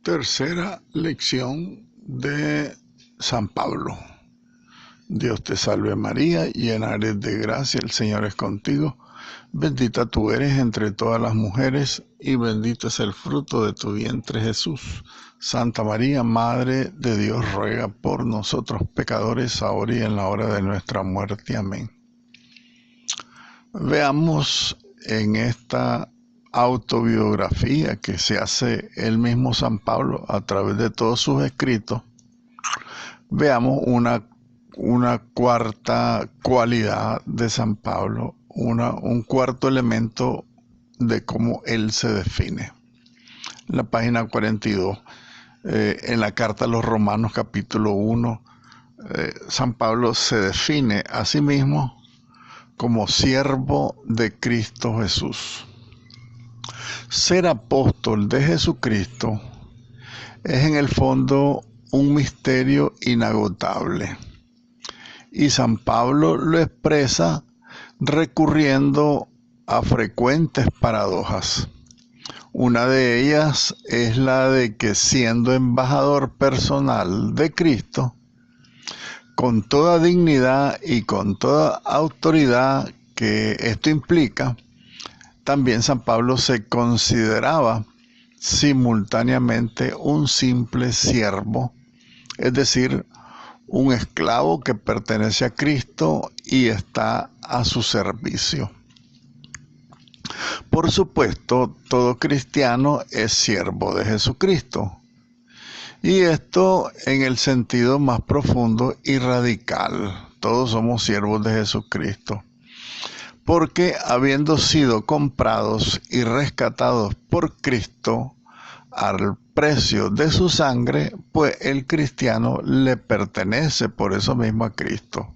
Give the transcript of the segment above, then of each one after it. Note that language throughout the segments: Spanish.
Tercera lección de San Pablo. Dios te salve María, llena eres de gracia, el Señor es contigo. Bendita tú eres entre todas las mujeres y bendito es el fruto de tu vientre Jesús. Santa María, Madre de Dios, ruega por nosotros pecadores, ahora y en la hora de nuestra muerte. Amén. Veamos en esta autobiografía que se hace el mismo San Pablo a través de todos sus escritos, veamos una cuarta cualidad de San Pablo, un cuarto elemento de cómo él se define. En la página 42, en la carta a los Romanos capítulo 1, San Pablo se define a sí mismo como siervo de Cristo Jesús. Ser apóstol de Jesucristo es en el fondo un misterio inagotable. Y San Pablo lo expresa recurriendo a frecuentes paradojas. Una de ellas es la de que siendo embajador personal de Cristo, con toda dignidad y con toda autoridad que esto implica, también San Pablo se consideraba simultáneamente un simple siervo, es decir, un esclavo que pertenece a Cristo y está a su servicio. Por supuesto, todo cristiano es siervo de Jesucristo. Y esto en el sentido más profundo y radical. Todos somos siervos de Jesucristo. Porque habiendo sido comprados y rescatados por Cristo al precio de su sangre, pues el cristiano le pertenece por eso mismo a Cristo.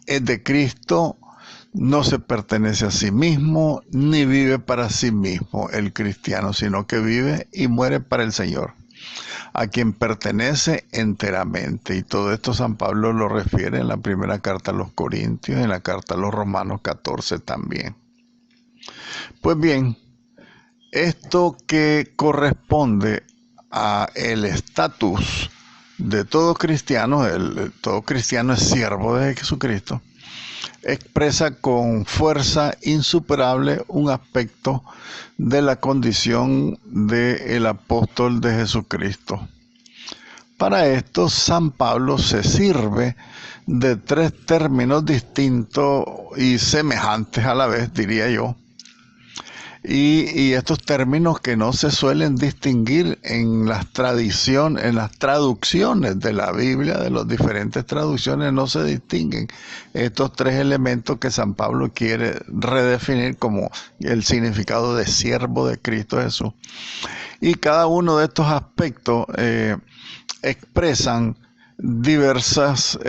Es de Cristo, no se pertenece a sí mismo, ni vive para sí mismo el cristiano, sino que vive y muere para el Señor, a quien pertenece enteramente. Y todo esto San Pablo lo refiere en la primera carta a los Corintios, en la carta a los Romanos 14 también. Pues bien, esto que corresponde a el estatus de todo cristiano, todo cristiano es siervo de Jesucristo, expresa con fuerza insuperable un aspecto de la condición del apóstol de Jesucristo. Para esto, San Pablo se sirve de tres términos distintos y semejantes a la vez, diría yo. Y estos términos que no se suelen distinguir en las traducciones de la Biblia, de las diferentes traducciones, no se distinguen estos tres elementos que San Pablo quiere redefinir como el significado de siervo de Cristo Jesús. Y cada uno de estos aspectos expresan diversas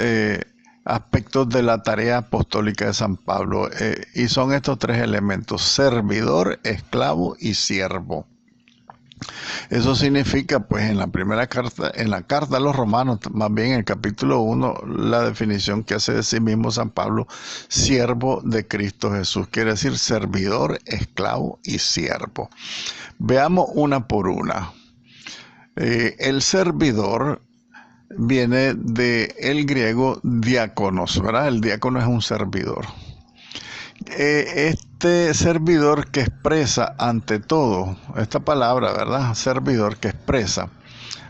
aspectos de la tarea apostólica de San Pablo, y son estos tres elementos: servidor, esclavo y siervo. Eso significa, pues, en la primera carta, en la carta a los Romanos, más bien en el capítulo 1, la definición que hace de sí mismo San Pablo: siervo de Cristo Jesús, quiere decir servidor, esclavo y siervo. Veamos una por una. El servidor viene del griego diáconos, ¿verdad? El diácono es un servidor. Este servidor que expresa ante todo, esta palabra, ¿verdad? Servidor que expresa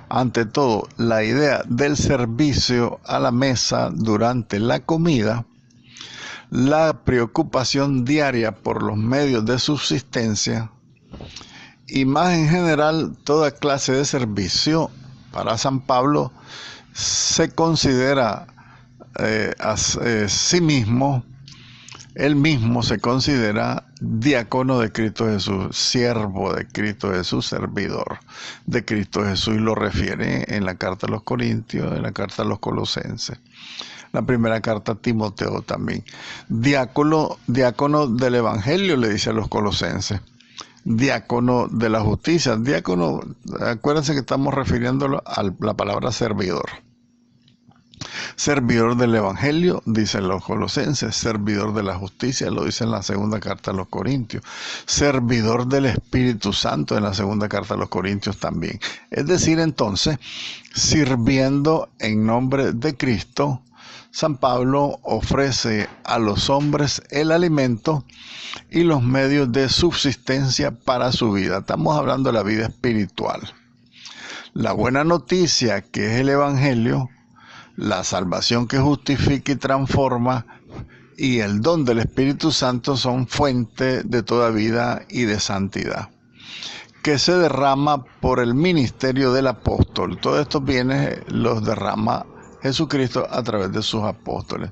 ante todo la idea del servicio a la mesa durante la comida, la preocupación diaria por los medios de subsistencia y más en general toda clase de servicio. Para San Pablo se considera sí mismo, él mismo se considera diácono de Cristo Jesús, siervo de Cristo Jesús, servidor de Cristo Jesús, y lo refiere en la carta a los Corintios, en la carta a los Colosenses, la primera carta a Timoteo también. Diácono del Evangelio, le dice a los Colosenses. Diácono de la justicia. Diácono, acuérdense que estamos refiriéndolo a la palabra servidor. Servidor del Evangelio, dicen los Colosenses. Servidor de la justicia, lo dice en la segunda carta a los Corintios. Servidor del Espíritu Santo, en la segunda carta a los Corintios también. Es decir, entonces, sirviendo en nombre de Cristo, San Pablo ofrece a los hombres el alimento y los medios de subsistencia para su vida. Estamos hablando de la vida espiritual. La buena noticia, que es el Evangelio, la salvación que justifica y transforma, y el don del Espíritu Santo son fuente de toda vida y de santidad, que se derrama por el ministerio del apóstol. Todos estos bienes los derrama Jesucristo a través de sus apóstoles.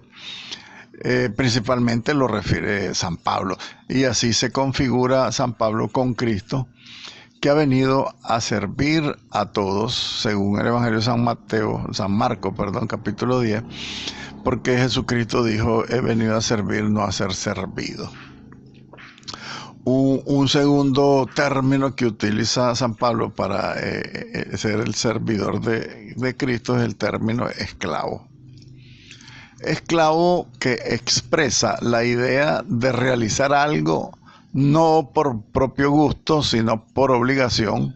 Principalmente lo refiere San Pablo, y así se configura San Pablo con Cristo, que ha venido a servir a todos, según el Evangelio de San Marcos, capítulo 10, porque Jesucristo dijo: he venido a servir, no a ser servido. Un segundo término que utiliza San Pablo para ser el servidor de Cristo es el término esclavo. Esclavo que expresa la idea de realizar algo no por propio gusto, sino por obligación,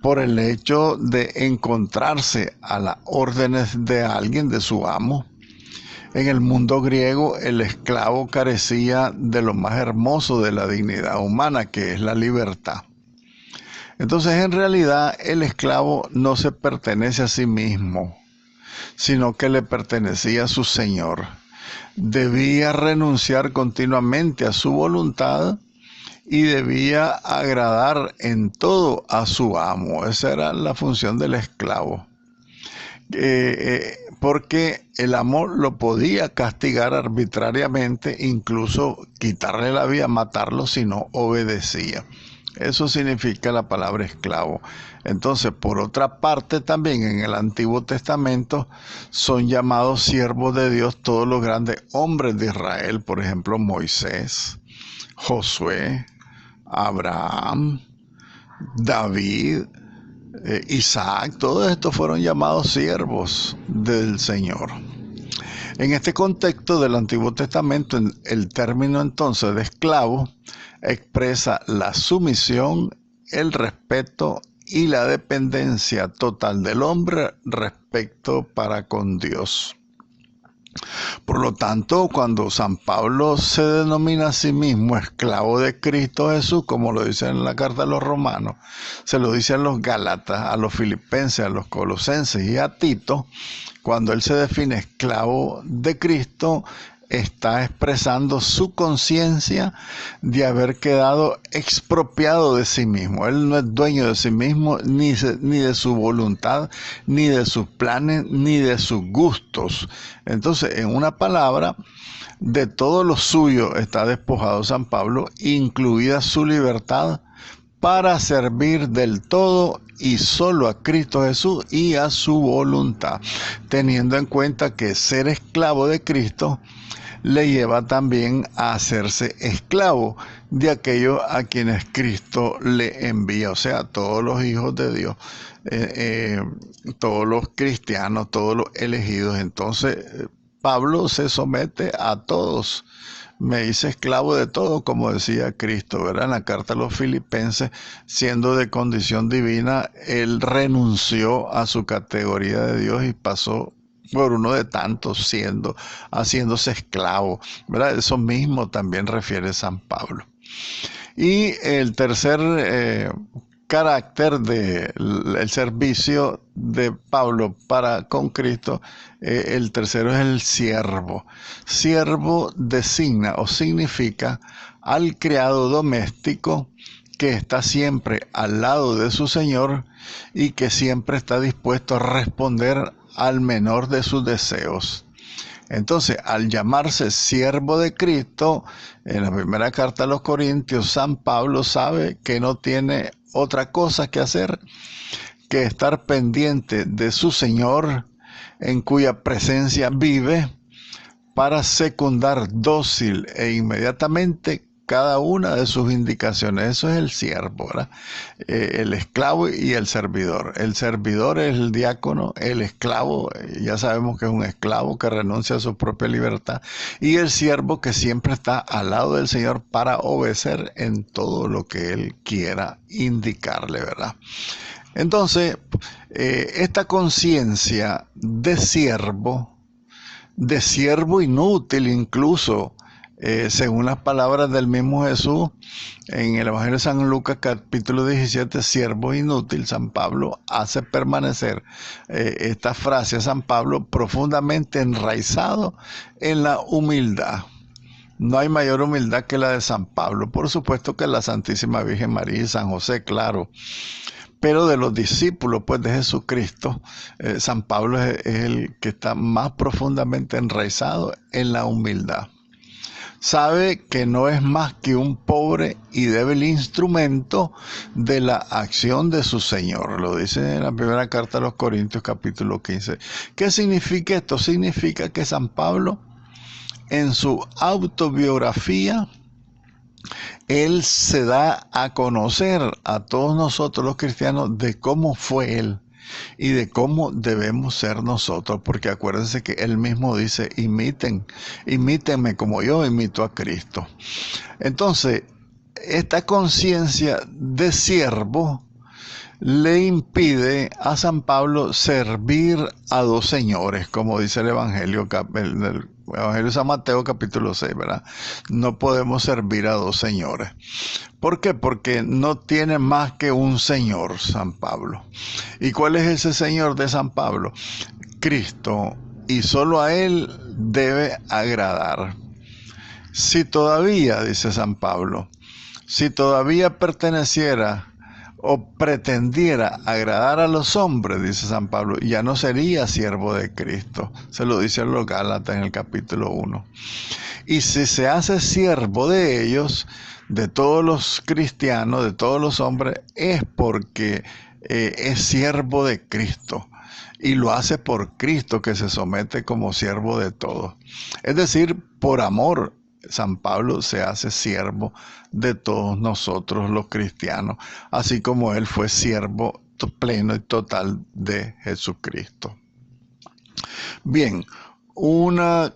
por el hecho de encontrarse a las órdenes de alguien, de su amo. En el mundo griego, el esclavo carecía de lo más hermoso de la dignidad humana, que es la libertad. Entonces, en realidad, el esclavo no se pertenece a sí mismo, sino que le pertenecía a su señor. Debía renunciar continuamente a su voluntad y debía agradar en todo a su amo. Esa era la función del esclavo. Porque el amo lo podía castigar arbitrariamente, incluso quitarle la vida, matarlo si no obedecía. Eso significa la palabra esclavo. Entonces, por otra parte, también en el Antiguo Testamento son llamados siervos de Dios todos los grandes hombres de Israel, por ejemplo, Moisés, Josué, Abraham, David, Isaac. Todos estos fueron llamados siervos del Señor. En este contexto del Antiguo Testamento, el término entonces de esclavo expresa la sumisión, el respeto y la dependencia total del hombre respecto para con Dios. Por lo tanto, cuando San Pablo se denomina a sí mismo esclavo de Cristo Jesús, como lo dice en la carta a los romanos, se lo dice a los gálatas, a los filipenses, a los colosenses y a Tito, cuando él se define esclavo de Cristo, está expresando su conciencia de haber quedado expropiado de sí mismo. Él no es dueño de sí mismo, ni de su voluntad, ni de sus planes, ni de sus gustos. Entonces, en una palabra, de todo lo suyo está despojado San Pablo, incluida su libertad, para servir del todo y solo a Cristo Jesús y a su voluntad, teniendo en cuenta que ser esclavo de Cristo le lleva también a hacerse esclavo de aquellos a quienes Cristo le envía, o sea, todos los hijos de Dios, todos los cristianos, todos los elegidos. Entonces, Pablo se somete a todos, me hice esclavo de todo, como decía Cristo, ¿verdad? En la carta a los filipenses, siendo de condición divina, él renunció a su categoría de Dios y pasó por uno de tantos, haciéndose esclavo, ¿verdad? Eso mismo también refiere San Pablo. Y el tercer carácter del servicio de Pablo para con Cristo, el tercero es el siervo. Siervo designa o significa al criado doméstico que está siempre al lado de su señor y que siempre está dispuesto a responder al menor de sus deseos. Entonces, al llamarse siervo de Cristo, en la primera carta a los Corintios, San Pablo sabe que no tiene otra cosa que hacer que estar pendiente de su Señor, en cuya presencia vive, para secundar dócil e inmediatamente cada una de sus indicaciones. Eso es el siervo, ¿verdad? El esclavo y el servidor. El servidor es el diácono, el esclavo, ya sabemos que es un esclavo que renuncia a su propia libertad, y el siervo que siempre está al lado del Señor para obedecer en todo lo que Él quiera indicarle, ¿verdad? Entonces, esta conciencia de siervo inútil incluso, según las palabras del mismo Jesús, en el Evangelio de San Lucas capítulo 17, siervo inútil, San Pablo hace permanecer esta frase a San Pablo profundamente enraizado en la humildad. No hay mayor humildad que la de San Pablo. Por supuesto que la Santísima Virgen María y San José, claro. Pero de los discípulos pues, de Jesucristo, San Pablo es el que está más profundamente enraizado en la humildad. Sabe que no es más que un pobre y débil instrumento de la acción de su Señor. Lo dice en la primera carta a los Corintios, capítulo 15. ¿Qué significa esto? Significa que San Pablo, en su autobiografía, él se da a conocer a todos nosotros los cristianos de cómo fue él y de cómo debemos ser nosotros, porque acuérdense que él mismo dice, imítenme como yo imito a Cristo. Entonces, esta conciencia de siervo le impide a San Pablo servir a dos señores, como dice el Evangelio de San Mateo capítulo 6, ¿verdad? No podemos servir a dos señores. ¿Por qué? Porque no tiene más que un Señor, San Pablo. ¿Y cuál es ese Señor de San Pablo? Cristo, y solo a Él debe agradar. Si todavía, dice San Pablo, si todavía perteneciera o pretendiera agradar a los hombres, dice San Pablo, ya no sería siervo de Cristo. Se lo dice a los Gálatas en el capítulo 1. Y si se hace siervo de ellos, de todos los cristianos, de todos los hombres, es porque es siervo de Cristo. Y lo hace por Cristo, que se somete como siervo de todos. Es decir, por amor, San Pablo se hace siervo de todos nosotros los cristianos, así como él fue siervo pleno y total de Jesucristo. Bien, una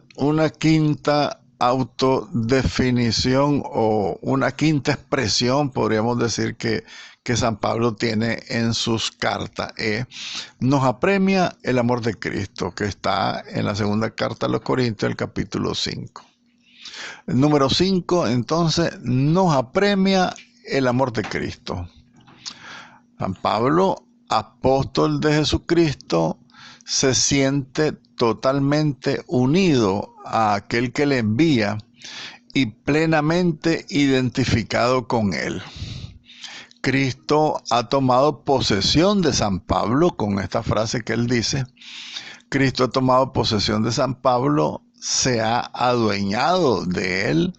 quinta autodefinición o una quinta expresión, podríamos decir que San Pablo tiene en sus cartas, nos apremia el amor de Cristo, que está en la segunda carta a los Corintios, el capítulo 5. El número 5, entonces, nos apremia el amor de Cristo. San Pablo, apóstol de Jesucristo, se siente totalmente unido a aquel que le envía y plenamente identificado con él. Cristo ha tomado posesión de San Pablo con esta frase que él dice. Cristo ha tomado posesión de San Pablo, se ha adueñado de él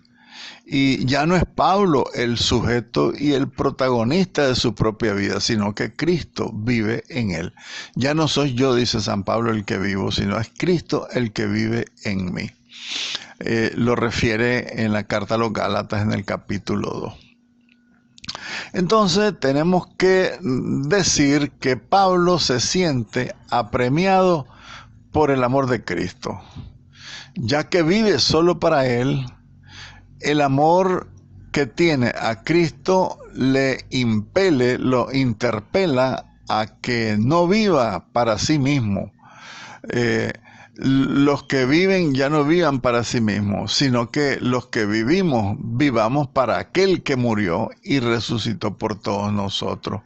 y ya no es Pablo el sujeto y el protagonista de su propia vida, sino que Cristo vive en él. Ya no soy yo, dice San Pablo, el que vivo, sino es Cristo el que vive en mí. Lo refiere en la carta a los Gálatas en el capítulo 2. Entonces tenemos que decir que Pablo se siente apremiado por el amor de Cristo. Ya que vive solo para Él, el amor que tiene a Cristo le impele, lo interpela a que no viva para sí mismo. Los que viven ya no vivan para sí mismos, sino que los que vivamos para aquel que murió y resucitó por todos nosotros.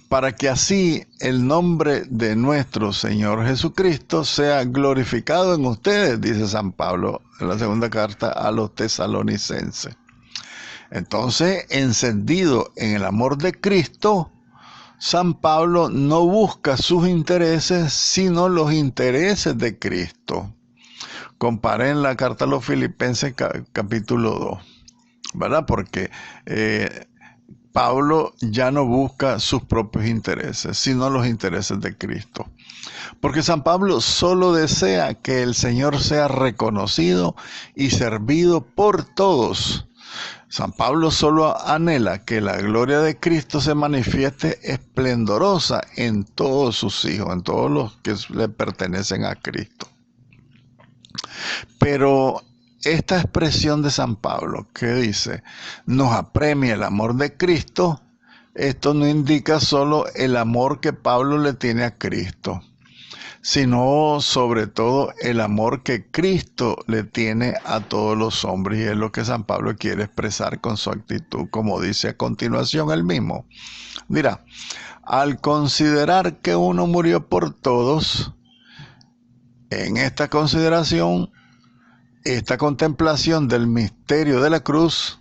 Para que así el nombre de nuestro Señor Jesucristo sea glorificado en ustedes, dice San Pablo en la segunda carta a los tesalonicenses. Entonces, encendido en el amor de Cristo, San Pablo no busca sus intereses, sino los intereses de Cristo. Comparen la carta a los Filipenses capítulo 2, ¿verdad? Porque Pablo ya no busca sus propios intereses, sino los intereses de Cristo. Porque San Pablo solo desea que el Señor sea reconocido y servido por todos. San Pablo solo anhela que la gloria de Cristo se manifieste esplendorosa en todos sus hijos, en todos los que le pertenecen a Cristo. Pero esta expresión de San Pablo que dice, nos apremia el amor de Cristo, esto no indica solo el amor que Pablo le tiene a Cristo, sino sobre todo el amor que Cristo le tiene a todos los hombres, y es lo que San Pablo quiere expresar con su actitud, como dice a continuación él mismo. Dirá, al considerar que uno murió por todos, en esta consideración, esta contemplación del misterio de la cruz,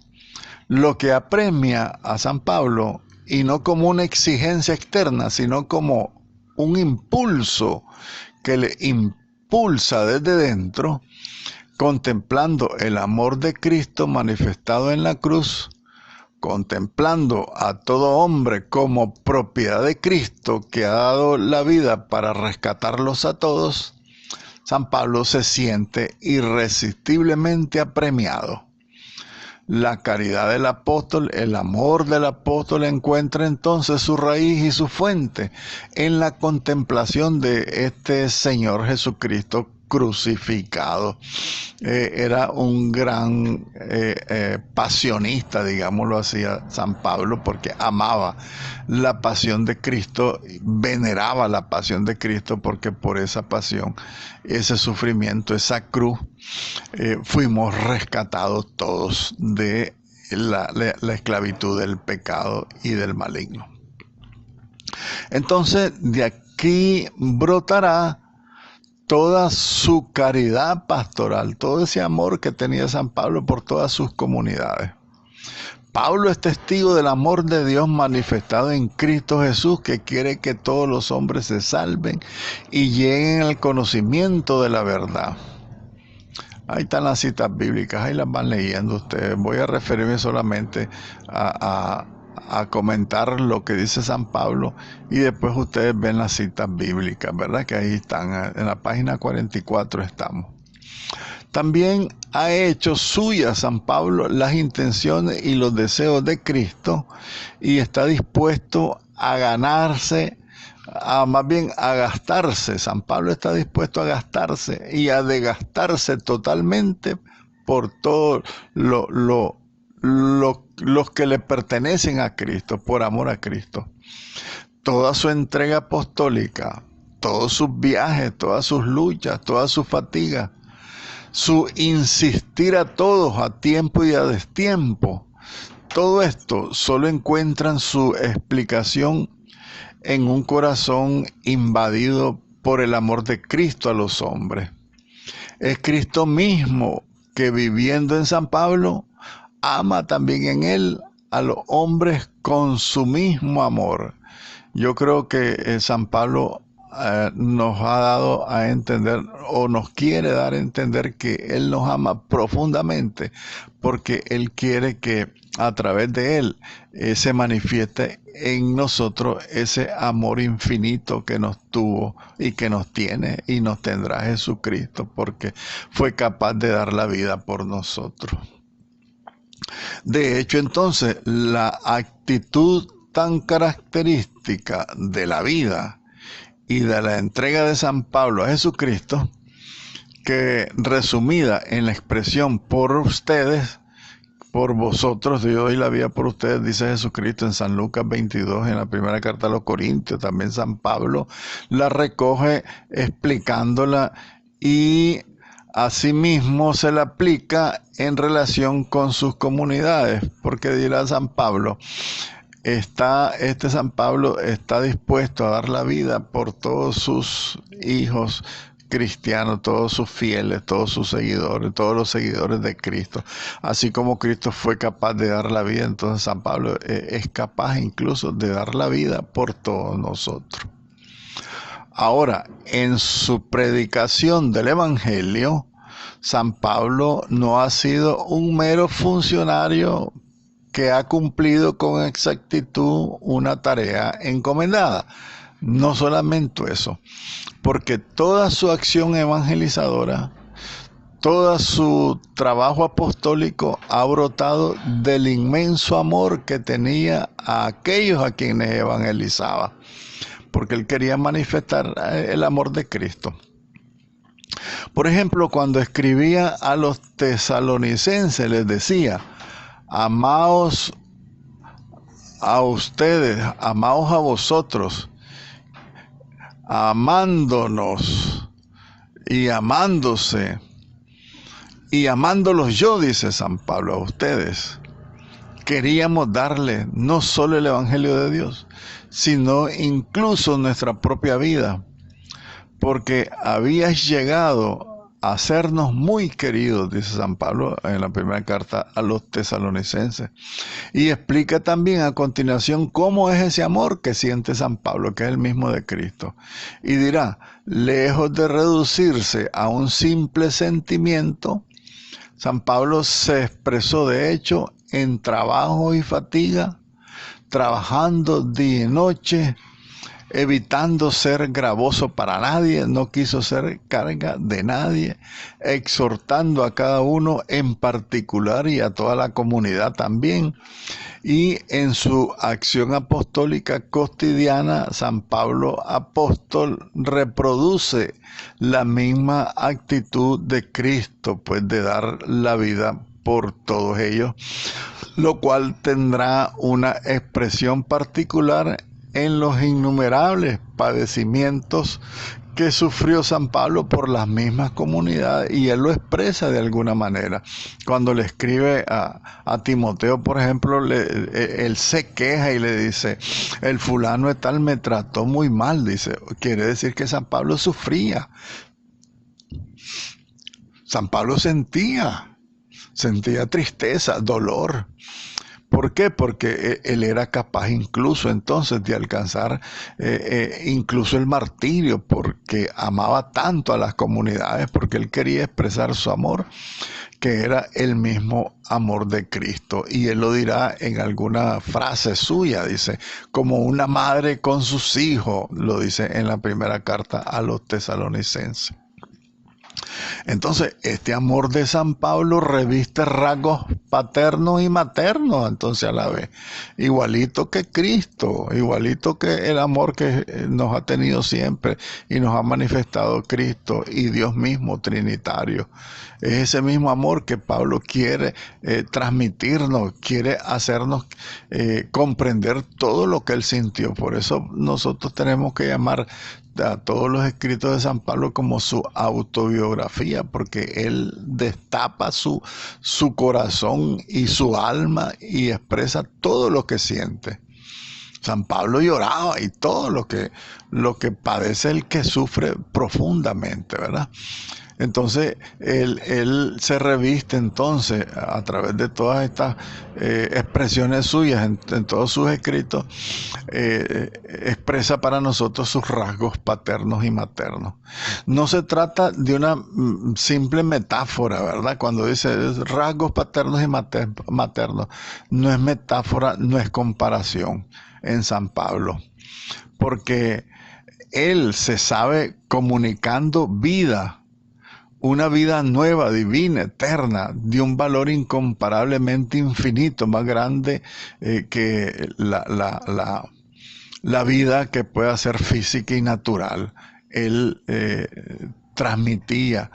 lo que apremia a San Pablo, y no como una exigencia externa, sino como un impulso que le impulsa desde dentro, contemplando el amor de Cristo manifestado en la cruz, contemplando a todo hombre como propiedad de Cristo que ha dado la vida para rescatarlos a todos, San Pablo se siente irresistiblemente apremiado. La caridad del apóstol, el amor del apóstol encuentra entonces su raíz y su fuente en la contemplación de este Señor Jesucristo crucificado. Era un gran pasionista, digámoslo así, a San Pablo, porque amaba la pasión de Cristo, veneraba la pasión de Cristo, porque por esa pasión, ese sufrimiento, esa cruz, fuimos rescatados todos de la esclavitud del pecado y del maligno. Entonces, de aquí brotará toda su caridad pastoral, todo ese amor que tenía San Pablo por todas sus comunidades. Pablo es testigo del amor de Dios manifestado en Cristo Jesús, que quiere que todos los hombres se salven y lleguen al conocimiento de la verdad. Ahí están las citas bíblicas, ahí las van leyendo ustedes. Voy a referirme solamente a comentar lo que dice San Pablo, y después ustedes ven las citas bíblicas, ¿verdad? Que ahí están, en la página 44 estamos. También ha hecho suya San Pablo las intenciones y los deseos de Cristo, y está dispuesto a ganarse, más bien a gastarse. San Pablo está dispuesto a gastarse y a desgastarse totalmente por todo los que le pertenecen a Cristo, por amor a Cristo. Toda su entrega apostólica, todos sus viajes, todas sus luchas, todas sus fatigas, su insistir a todos a tiempo y a destiempo, todo esto solo encuentran su explicación en un corazón invadido por el amor de Cristo a los hombres. Es Cristo mismo que, viviendo en San Pablo, ama también en él a los hombres con su mismo amor. Yo creo que San Pablo nos ha dado a entender, o nos quiere dar a entender, que él nos ama profundamente, porque él quiere que a través de él se manifieste en nosotros ese amor infinito que nos tuvo y que nos tiene y nos tendrá Jesucristo, porque fue capaz de dar la vida por nosotros. De hecho, entonces, la actitud tan característica de la vida y de la entrega de San Pablo a Jesucristo, que resumida en la expresión por ustedes, por vosotros, yo doy la vida por ustedes, dice Jesucristo en San Lucas 22, en la primera carta a los Corintios. También San Pablo la recoge explicándola, y asimismo se la aplica en relación con sus comunidades, porque dirá San Pablo, San Pablo está dispuesto a dar la vida por todos sus hijos cristianos, todos sus fieles, todos sus seguidores, todos los seguidores de Cristo. Así como Cristo fue capaz de dar la vida, entonces San Pablo es capaz incluso de dar la vida por todos nosotros. Ahora, en su predicación del Evangelio, San Pablo no ha sido un mero funcionario que ha cumplido con exactitud una tarea encomendada. No solamente eso, porque toda su acción evangelizadora, todo su trabajo apostólico ha brotado del inmenso amor que tenía a aquellos a quienes evangelizaba, porque él quería manifestar el amor de Cristo. Por ejemplo, cuando escribía a los tesalonicenses, les decía: amaos a ustedes, amaos a vosotros, amándonos y amándose, y amándolos yo, dice San Pablo, a ustedes. Queríamos darle no solo el Evangelio de Dios, sino incluso nuestra propia vida, porque habíais llegado a sernos muy queridos, dice San Pablo en la primera carta a los tesalonicenses. Y explica también a continuación cómo es ese amor que siente San Pablo, que es el mismo de Cristo. Y dirá: lejos de reducirse a un simple sentimiento, San Pablo se expresó de hecho en trabajo y fatiga, trabajando día y noche, evitando ser gravoso para nadie, no quiso ser carga de nadie, exhortando a cada uno en particular y a toda la comunidad también. Y en su acción apostólica cotidiana, San Pablo apóstol reproduce la misma actitud de Cristo, pues de dar la vida por todos ellos, lo cual tendrá una expresión particular en los innumerables padecimientos que sufrió San Pablo por las mismas comunidades, y él lo expresa de alguna manera. Cuando le escribe a Timoteo, por ejemplo, él se queja y le dice: el fulano de tal me trató muy mal, dice. Quiere decir que San Pablo sufría. San Pablo sentía tristeza, dolor. ¿Por qué? Porque él era capaz incluso entonces de alcanzar incluso el martirio, porque amaba tanto a las comunidades, porque él quería expresar su amor, que era el mismo amor de Cristo. Y él lo dirá en alguna frase suya, dice: como una madre con sus hijos, lo dice en la primera carta a los tesalonicenses. Entonces, este amor de San Pablo reviste rasgos paternos y maternos, entonces a la vez, igualito que Cristo, igualito que el amor que nos ha tenido siempre y nos ha manifestado Cristo y Dios mismo trinitario. Es ese mismo amor que Pablo quiere transmitirnos, quiere hacernos comprender todo lo que él sintió. Por eso nosotros tenemos que llamar a todos los escritos de San Pablo como su autobiografía, porque él destapa su corazón y su alma y expresa todo lo que siente. San Pablo lloraba y todo lo que padece el que sufre profundamente, ¿verdad? Entonces, él se reviste entonces a través de todas estas expresiones suyas en todos sus escritos, expresa para nosotros sus rasgos paternos y maternos. No se trata de una simple metáfora, ¿verdad? Cuando dice rasgos paternos y maternos, no es metáfora, no es comparación en San Pablo, porque él se sabe comunicando vida, una vida nueva, divina, eterna, de un valor incomparablemente infinito, más grande que la vida que pueda ser física y natural. Él transmitía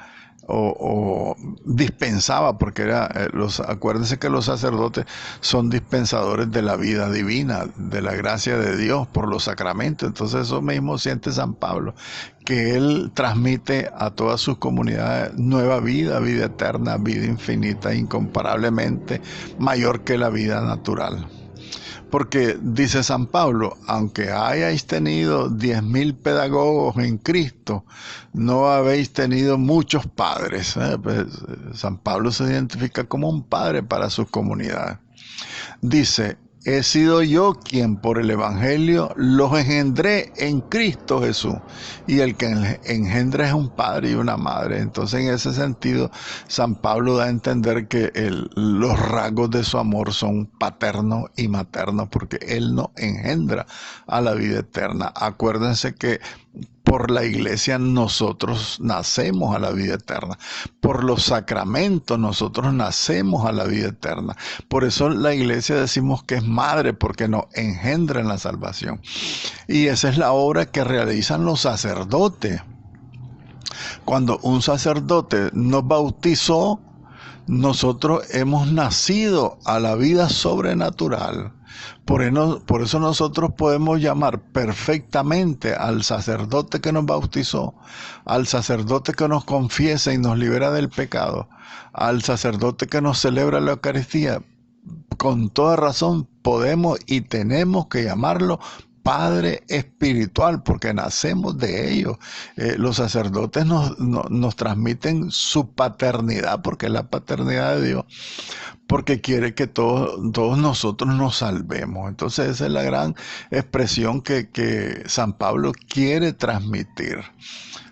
o dispensaba, porque acuérdense que los sacerdotes son dispensadores de la vida divina, de la gracia de Dios por los sacramentos. Entonces eso mismo siente San Pablo, que él transmite a todas sus comunidades nueva vida, vida eterna, vida infinita, incomparablemente mayor que la vida natural. Porque dice San Pablo: aunque hayáis tenido 10.000 pedagogos en Cristo, no habéis tenido muchos padres. Pues, San Pablo se identifica como un padre para sus comunidades. Dice: he sido yo quien por el Evangelio los engendré en Cristo Jesús. Y el que engendra es un padre y una madre. Entonces, en ese sentido, San Pablo da a entender que los rasgos de su amor son paternos y maternos, porque él no engendra a la vida eterna. Acuérdense que por la iglesia nosotros nacemos a la vida eterna. Por los sacramentos nosotros nacemos a la vida eterna. Por eso la iglesia decimos que es madre, porque nos engendra en la salvación. Y esa es la obra que realizan los sacerdotes. Cuando un sacerdote nos bautizó, nosotros hemos nacido a la vida sobrenatural. Por eso nosotros podemos llamar perfectamente al sacerdote que nos bautizó, al sacerdote que nos confiesa y nos libera del pecado, al sacerdote que nos celebra la Eucaristía. Con toda razón podemos y tenemos que llamarlo Padre espiritual, porque nacemos de ellos. Los sacerdotes nos transmiten su paternidad, porque es la paternidad de Dios, porque quiere que todos nosotros nos salvemos. Entonces esa es la gran expresión que San Pablo quiere transmitir,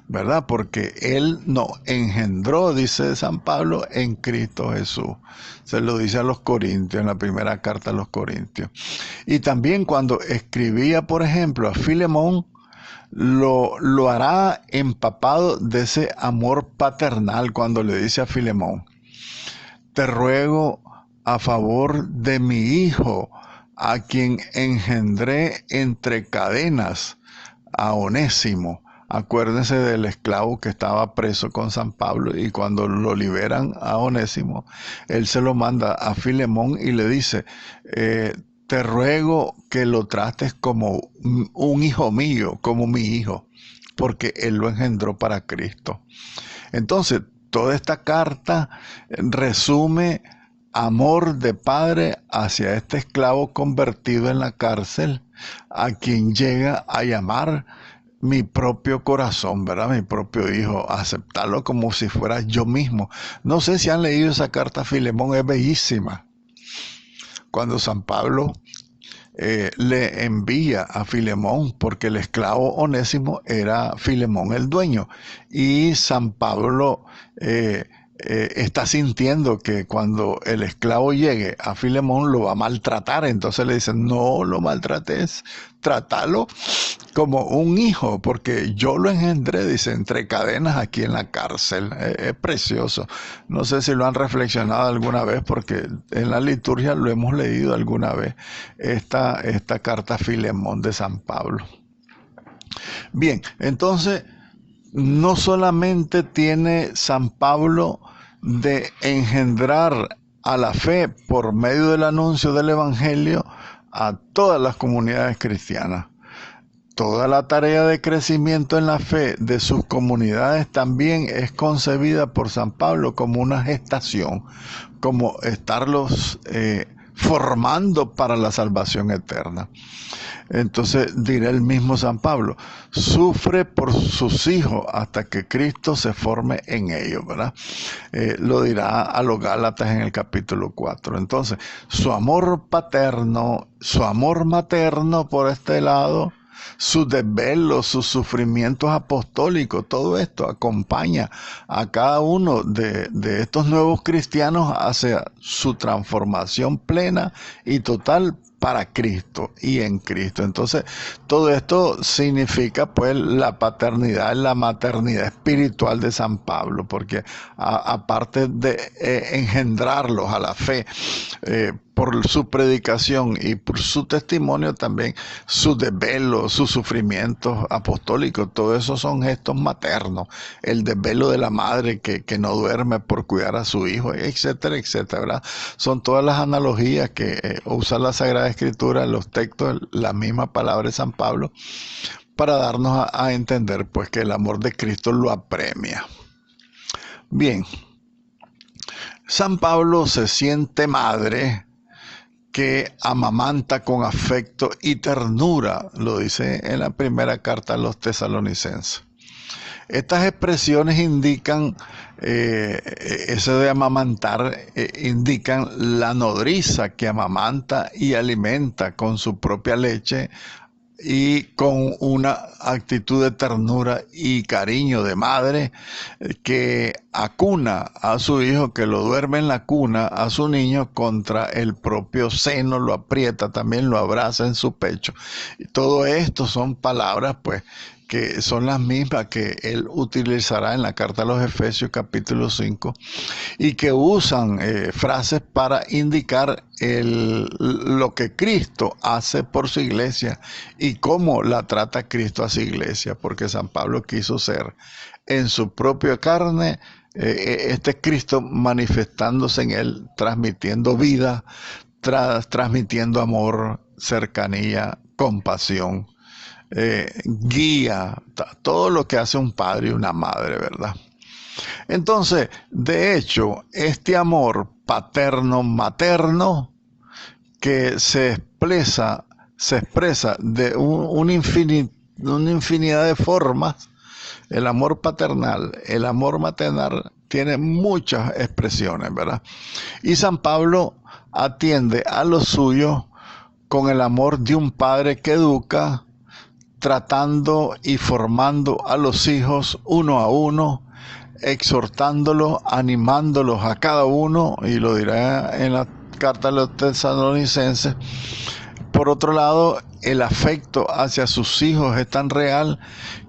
¿verdad? Porque Él nos engendró, dice San Pablo, en Cristo Jesús. Se lo dice a los Corintios, en la primera carta a los Corintios. Y también cuando escribía, por ejemplo, a Filemón, lo hará empapado de ese amor paternal cuando le dice a Filemón: te ruego a favor de mi hijo, a quien engendré entre cadenas, a Onésimo. Acuérdense del esclavo que estaba preso con San Pablo, y cuando lo liberan a Onésimo, él se lo manda a Filemón y le dice: te ruego que lo trates como un hijo mío, como mi hijo, porque él lo engendró para Cristo. Entonces, toda esta carta resume amor de padre hacia este esclavo convertido en la cárcel, a quien llega a llamar mi propio corazón, ¿verdad? Mi propio hijo, aceptarlo como si fuera yo mismo. No sé si han leído esa carta a Filemón, es bellísima. Cuando San Pablo le envía a Filemón, porque el esclavo Onésimo era Filemón el dueño, y San Pablo está sintiendo que cuando el esclavo llegue a Filemón lo va a maltratar. Entonces le dicen: no lo maltrates, trátalo como un hijo, porque yo lo engendré, dice, entre cadenas aquí en la cárcel. Es precioso. No sé si lo han reflexionado alguna vez, porque en la liturgia lo hemos leído alguna vez, esta carta a Filemón de San Pablo. Bien, entonces no solamente tiene San Pablo de engendrar a la fe por medio del anuncio del Evangelio a todas las comunidades cristianas. Toda la tarea de crecimiento en la fe de sus comunidades también es concebida por San Pablo como una gestación, como estarlos formando para la salvación eterna. Entonces dirá el mismo San Pablo: sufre por sus hijos hasta que Cristo se forme en ellos, ¿verdad? Lo dirá a los Gálatas en el capítulo 4. Entonces, su amor paterno, su amor materno por este lado, sus desvelos, sus sufrimientos apostólicos, todo esto acompaña a cada uno de estos nuevos cristianos hacia su transformación plena y total para Cristo y en Cristo. Entonces, todo esto significa pues la paternidad, la maternidad espiritual de San Pablo, porque aparte de engendrarlos a la fe, por su predicación y por su testimonio, también sus desvelos, sus sufrimientos apostólicos, todo eso son gestos maternos. El desvelo de la madre que no duerme por cuidar a su hijo, etcétera, etcétera, ¿verdad? Son todas las analogías que usa la Sagrada Escritura, los textos, la misma palabra de San Pablo, para darnos a entender pues que el amor de Cristo lo apremia. Bien, San Pablo se siente madre que amamanta con afecto y ternura, lo dice en la primera carta a los tesalonicenses. Estas expresiones indican, eso de amamantar, indican la nodriza que amamanta y alimenta con su propia leche y con una actitud de ternura y cariño de madre que acuna a su hijo, que lo duerme en la cuna a su niño contra el propio seno, lo aprieta, también lo abraza en su pecho. Y todo esto son palabras pues que son las mismas que él utilizará en la carta a los Efesios capítulo 5 y que usan frases para indicar lo que Cristo hace por su iglesia y cómo la trata Cristo a su iglesia, porque San Pablo quiso ser en su propia carne este Cristo manifestándose en él, transmitiendo vida, transmitiendo amor, cercanía, compasión, guía, todo lo que hace un padre y una madre, ¿verdad? Entonces, de hecho, este amor paterno-materno que se expresa de una infinidad de formas, el amor paternal, el amor maternal tiene muchas expresiones, ¿verdad? Y San Pablo atiende a lo suyo con el amor de un padre que educa, tratando y formando a los hijos uno a uno, exhortándolos, animándolos a cada uno, y lo dirá en la carta a los tesalonicenses. Por otro lado, el afecto hacia sus hijos es tan real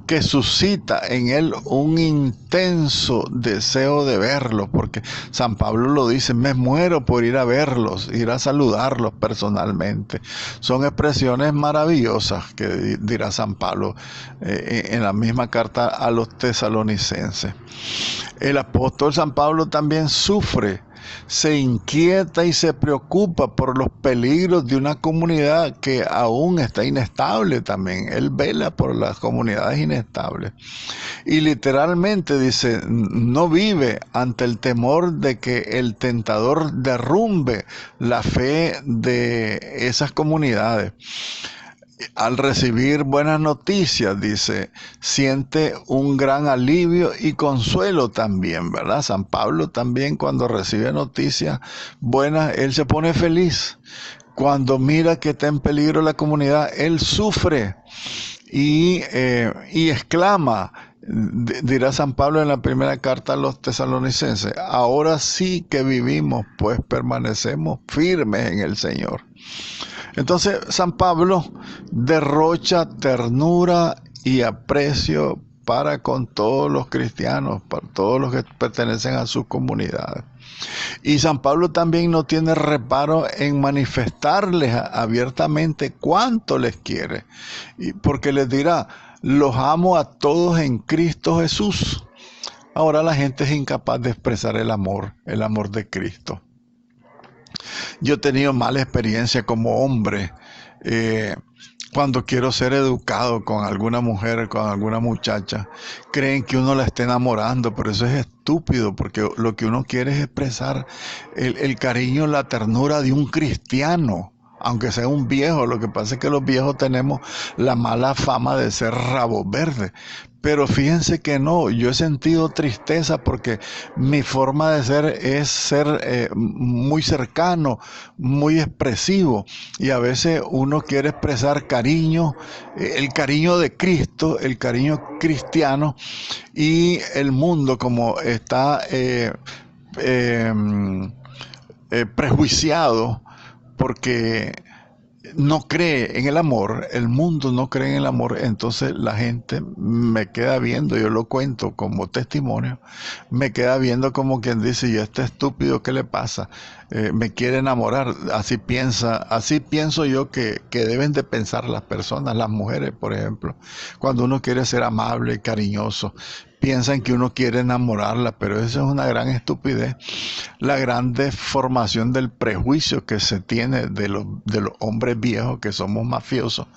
que suscita en él un intenso deseo de verlos, porque San Pablo lo dice: me muero por ir a verlos, ir a saludarlos personalmente. Son expresiones maravillosas que dirá San Pablo en la misma carta a los tesalonicenses. El apóstol San Pablo también sufre, se inquieta y se preocupa por los peligros de una comunidad que aún está inestable también. Él vela por las comunidades inestables. Y literalmente dice, no vive ante el temor de que el tentador derrumbe la fe de esas comunidades. Al recibir buenas noticias, dice, siente un gran alivio y consuelo también, ¿verdad? San Pablo también, cuando recibe noticias buenas, él se pone feliz. Cuando mira que está en peligro la comunidad, él sufre y exclama, dirá San Pablo en la primera carta a los tesalonicenses: ahora sí que vivimos, pues permanecemos firmes en el Señor. Entonces San Pablo derrocha ternura y aprecio para con todos los cristianos, para todos los que pertenecen a sus comunidades. Y San Pablo también no tiene reparo en manifestarles abiertamente cuánto les quiere, porque les dirá: los amo a todos en Cristo Jesús. Ahora la gente es incapaz de expresar el amor de Cristo. Yo he tenido mala experiencia como hombre cuando quiero ser educado con alguna mujer, con alguna muchacha. Creen que uno la está enamorando, pero eso es estúpido, porque lo que uno quiere es expresar el cariño, la ternura de un cristiano, aunque sea un viejo. Lo que pasa es que los viejos tenemos la mala fama de ser rabos verdes. Pero fíjense que no, yo he sentido tristeza porque mi forma de ser es ser muy cercano, muy expresivo, y a veces uno quiere expresar cariño, el cariño de Cristo, el cariño cristiano, y el mundo, como está prejuiciado porque no cree en el amor, el mundo no cree en el amor, entonces la gente me queda viendo, yo lo cuento como testimonio, me queda viendo como quien dice: ¿y este estúpido qué le pasa? Me quiere enamorar. Así pienso yo que deben de pensar las personas, las mujeres, por ejemplo, cuando uno quiere ser amable y cariñoso. Piensan que uno quiere enamorarla, pero eso es una gran estupidez. La gran deformación del prejuicio que se tiene de los hombres viejos, que somos mafiosos,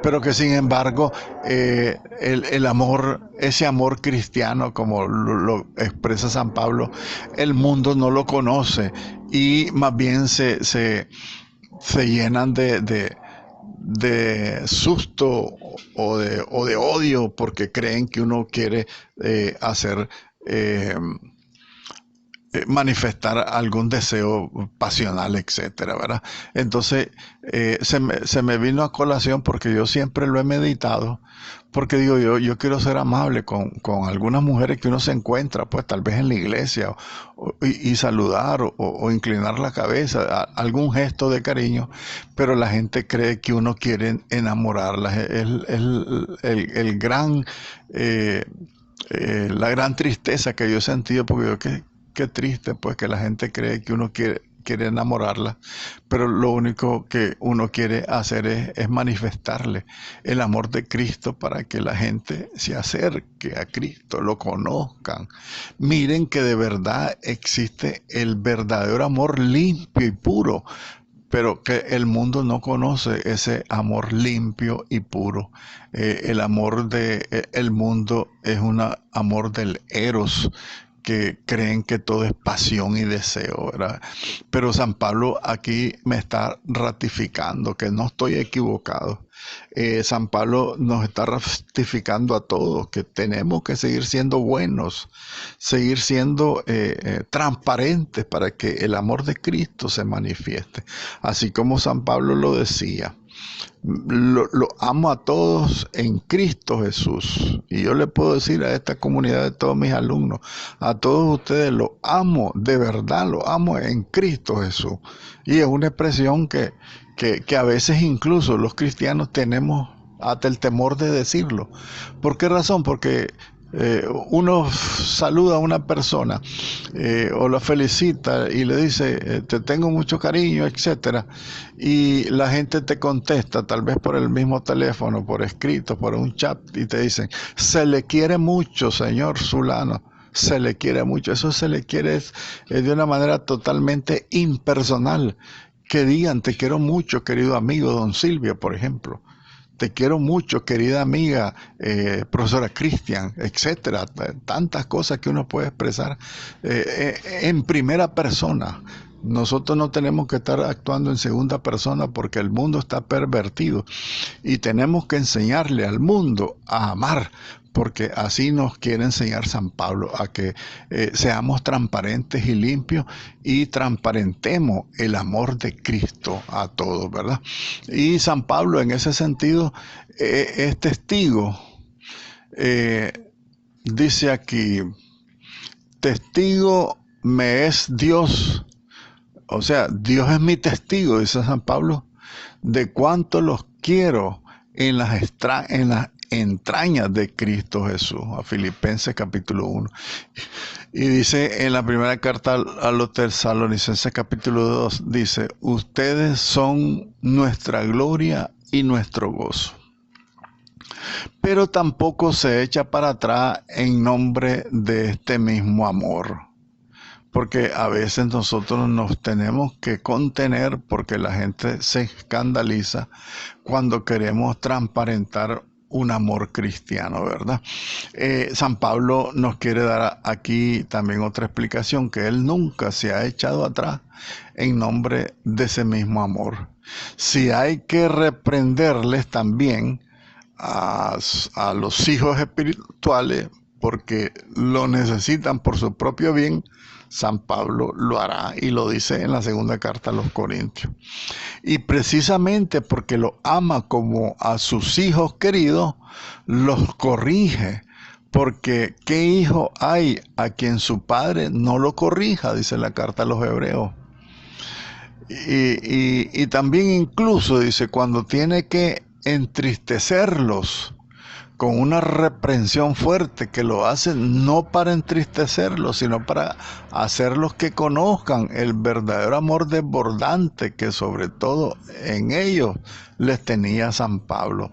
pero que sin embargo el amor, ese amor cristiano, como lo expresa San Pablo, el mundo no lo conoce, y más bien se llenan de susto o de odio, porque creen que uno quiere hacer manifestar algún deseo pasional, etcétera, ¿verdad? Entonces, se me vino a colación porque yo siempre lo he meditado, porque digo, yo quiero ser amable con algunas mujeres que uno se encuentra, pues tal vez en la iglesia, y saludar o inclinar la cabeza, algún gesto de cariño, pero la gente cree que uno quiere enamorarlas. El gran... la gran tristeza que yo he sentido, porque yo qué triste pues que la gente cree que uno quiere enamorarla, pero lo único que uno quiere hacer es manifestarle el amor de Cristo para que la gente se acerque a Cristo, lo conozcan, miren que de verdad existe el verdadero amor limpio y puro, pero que el mundo no conoce ese amor limpio y puro. El amor el mundo es un amor del eros, que creen que todo es pasión y deseo, ¿verdad? Pero San Pablo aquí me está ratificando que no estoy equivocado. San Pablo nos está ratificando a todos que tenemos que seguir siendo buenos, seguir siendo transparentes para que el amor de Cristo se manifieste. Así como San Pablo lo decía, lo amo a todos en Cristo Jesús. Y yo le puedo decir a esta comunidad de todos mis alumnos, a todos ustedes los amo, de verdad los amo en Cristo Jesús. Y es una expresión que a veces incluso los cristianos tenemos hasta el temor de decirlo. ¿Por qué razón? Porque uno saluda a una persona o la felicita y le dice te tengo mucho cariño, etcétera, y la gente te contesta tal vez por el mismo teléfono, por escrito, por un chat, y te dicen se le quiere mucho, señor Zulano, se le quiere mucho. Eso se le quiere es de una manera totalmente impersonal. Que digan te quiero mucho, querido amigo don Silvio, por ejemplo. Te quiero mucho, querida amiga, profesora Cristian, etcétera. Tantas cosas que uno puede expresar en primera persona. Nosotros no tenemos que estar actuando en segunda persona porque el mundo está pervertido y tenemos que enseñarle al mundo a amar, porque así nos quiere enseñar San Pablo, a que seamos transparentes y limpios y transparentemos el amor de Cristo a todos, ¿verdad? Y San Pablo en ese sentido es testigo. Dice aquí, testigo me es Dios, o sea, Dios es mi testigo, dice San Pablo, de cuánto los quiero en las entrañas de Cristo Jesús, a Filipenses capítulo 1. Y dice en la primera carta a los Tesalonicenses capítulo 2, dice, ustedes son nuestra gloria y nuestro gozo. Pero tampoco se echa para atrás en nombre de este mismo amor. Porque a veces nosotros nos tenemos que contener porque la gente se escandaliza cuando queremos transparentar un amor cristiano, ¿verdad? San Pablo nos quiere dar aquí también otra explicación, que él nunca se ha echado atrás en nombre de ese mismo amor. Si hay que reprenderles también a los hijos espirituales porque lo necesitan por su propio bien, San Pablo lo hará y lo dice en la segunda carta a los Corintios. Y precisamente porque lo ama como a sus hijos queridos, los corrige. Porque ¿qué hijo hay a quien su padre no lo corrija? Dice la carta a los Hebreos. Y también incluso dice, cuando tiene que entristecerlos con una reprensión fuerte, que lo hacen no para entristecerlos, sino para hacerlos que conozcan el verdadero amor desbordante que sobre todo en ellos les tenía San Pablo.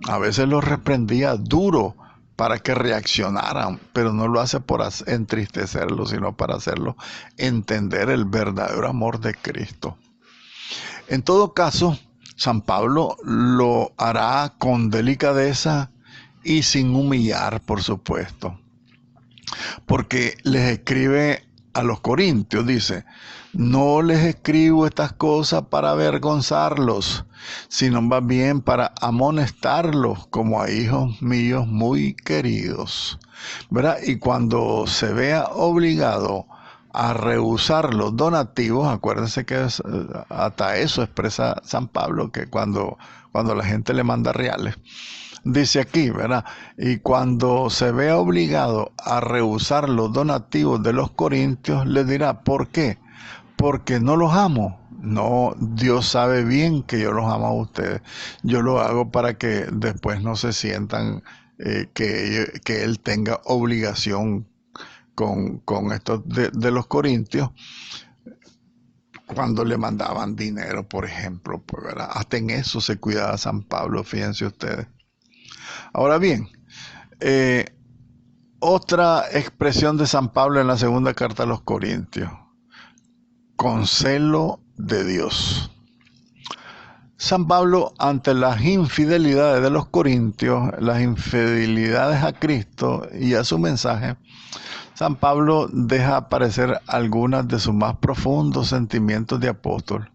A veces los reprendía duro para que reaccionaran, pero no lo hace por entristecerlos, sino para hacerlos entender el verdadero amor de Cristo. En todo caso, San Pablo lo hará con delicadeza y sin humillar, por supuesto. Porque les escribe a los corintios, dice, no les escribo estas cosas para avergonzarlos, sino más bien para amonestarlos como a hijos míos muy queridos, ¿verdad? Y cuando se vea obligado a rehusar los donativos. Acuérdense que hasta eso expresa San Pablo, que cuando la gente le manda reales. Dice aquí, ¿verdad? Y cuando se vea obligado a rehusar los donativos de los corintios, les dirá, ¿por qué? Porque no los amo. No, Dios sabe bien que yo los amo a ustedes. Yo lo hago para que después no se sientan que Él tenga obligación con esto de los corintios, cuando le mandaban dinero, por ejemplo, pues, ¿verdad? Hasta en eso se cuidaba San Pablo, fíjense ustedes. Ahora bien, otra expresión de San Pablo en la segunda carta a los Corintios: con celo de Dios. San Pablo, ante las infidelidades de los corintios, las infidelidades a Cristo y a su mensaje, San Pablo deja aparecer algunas de sus más profundos sentimientos de apóstol,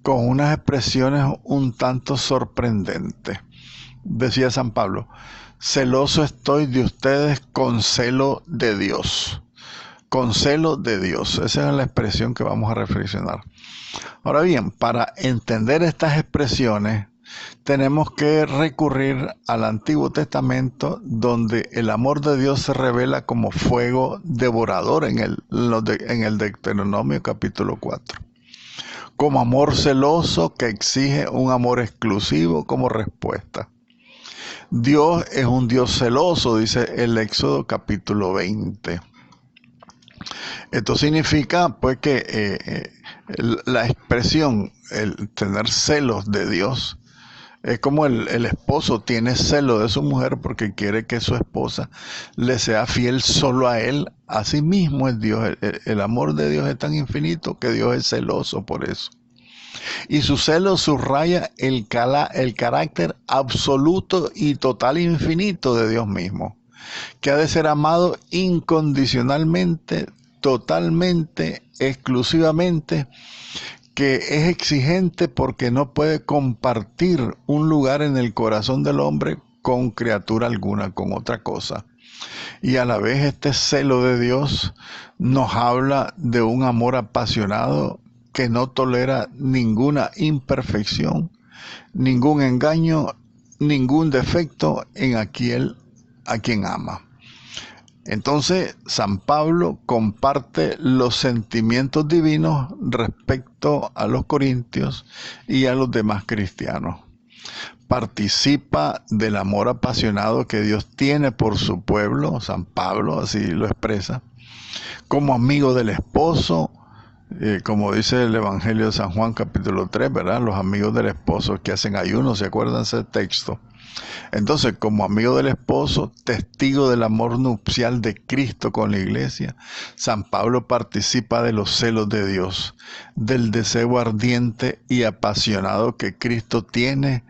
con unas expresiones un tanto sorprendentes. Decía San Pablo: celoso estoy de ustedes con celo de Dios. Con celo de Dios. Esa es la expresión que vamos a reflexionar. Ahora bien, para entender estas expresiones, tenemos que recurrir al Antiguo Testamento, donde el amor de Dios se revela como fuego devorador en el Deuteronomio capítulo 4. Como amor celoso que exige un amor exclusivo como respuesta. Dios es un Dios celoso, dice el Éxodo capítulo 20. Esto significa pues que la expresión, el tener celos de Dios, es como el esposo tiene celo de su mujer porque quiere que su esposa le sea fiel solo a él. Así mismo es Dios. El amor de Dios es tan infinito que Dios es celoso por eso. Y su celo subraya el carácter absoluto y total infinito de Dios mismo, que ha de ser amado incondicionalmente, totalmente, exclusivamente, que es exigente porque no puede compartir un lugar en el corazón del hombre con criatura alguna, con otra cosa. Y a la vez este celo de Dios nos habla de un amor apasionado que no tolera ninguna imperfección, ningún engaño, ningún defecto en aquel a quien ama. Entonces, San Pablo comparte los sentimientos divinos respecto a los corintios y a los demás cristianos. Participa del amor apasionado que Dios tiene por su pueblo, San Pablo así lo expresa, como amigo del esposo, como dice el Evangelio de San Juan capítulo 3, ¿verdad? Los amigos del esposo que hacen ayuno, ¿se acuerdan ese texto? Entonces, como amigo del esposo, testigo del amor nupcial de Cristo con la iglesia, San Pablo participa de los celos de Dios, del deseo ardiente y apasionado que Cristo tiene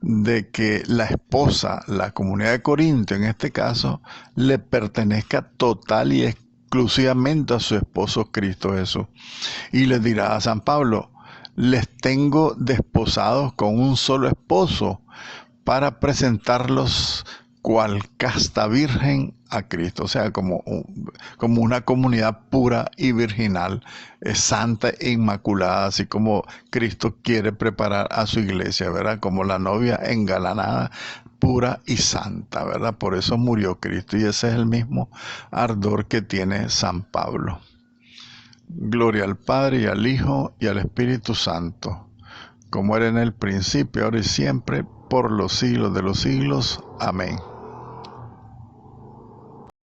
de que la esposa, la comunidad de Corinto en este caso, le pertenezca total y exclusivamente a su esposo Cristo Jesús. Y le dirá a San Pablo: les tengo desposados con un solo esposo, para presentarlos cual casta virgen a Cristo. O sea, como una comunidad pura y virginal, santa e inmaculada, así como Cristo quiere preparar a su iglesia, ¿verdad? Como la novia engalanada, pura y santa, ¿verdad? Por eso murió Cristo, y ese es el mismo ardor que tiene San Pablo. Gloria al Padre, y al Hijo, y al Espíritu Santo, como era en el principio, ahora y siempre, por los siglos de los siglos. Amén.